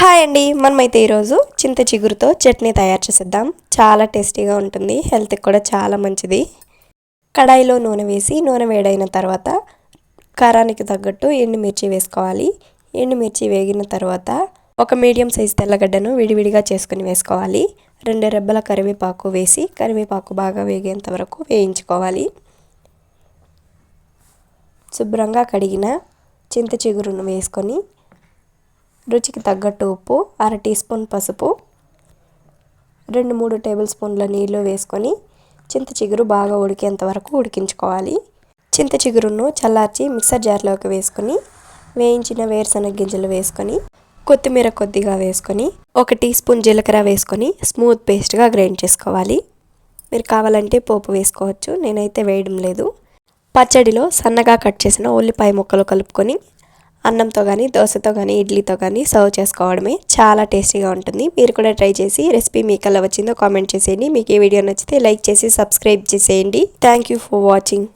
Hi అండి, మనమైతే ఈరోజు చింత చిగురుతో చట్నీ తయారు చేసేద్దాం. చాలా టేస్టీగా ఉంటుంది, హెల్త్కి కూడా చాలా మంచిది. కడాయిలో నూనె వేసి నూనె వేడైన తర్వాత కారానికి తగ్గట్టు ఎండుమిర్చి వేసుకోవాలి. ఎండుమిర్చి వేగిన తర్వాత ఒక మీడియం సైజ్ తెల్లగడ్డను విడివిడిగా చేసుకుని వేసుకోవాలి. 2 రెబ్బల కరివేపాకు వేసి కరివేపాకు బాగా వేగేంత వరకు వేయించుకోవాలి. శుభ్రంగా కడిగిన చింత చిగురును వేసుకొని రుచికి తగ్గట్టు ఉప్పు, 1/2 టీ స్పూన్ పసుపు, 2-3 టేబుల్ స్పూన్ల నీళ్లు వేసుకొని చింత చిగురు బాగా ఉడికేంత వరకు ఉడికించుకోవాలి. చింత చిగురును చల్లార్చి మిక్సర్ జార్లోకి వేసుకొని వేయించిన వేరుశనగ గింజలు వేసుకొని కొత్తిమీర కొద్దిగా వేసుకొని 1 టీ స్పూన్ జీలకర్ర వేసుకొని స్మూత్ పేస్ట్గా గ్రైండ్ చేసుకోవాలి. మీరు కావాలంటే పోపు వేసుకోవచ్చు, నేనైతే వేయడం లేదు. పచ్చడిలో సన్నగా కట్ చేసిన ఉల్లిపాయ ముక్కలు కలుపుకొని అన్నంతో కానీ దోశతో కానీ ఇడ్లీతో కానీ సర్వ్ చేసుకోవడమే. చాలా టేస్టీగా ఉంటుంది. మీరు కూడా ట్రై చేసి రెసిపీ మీకు ఎలా వచ్చిందో కామెంట్ చేసేయండి. మీకు ఈ వీడియో నచ్చితే లైక్ చేసి సబ్స్క్రైబ్ చేసేయండి. Thank you for watching.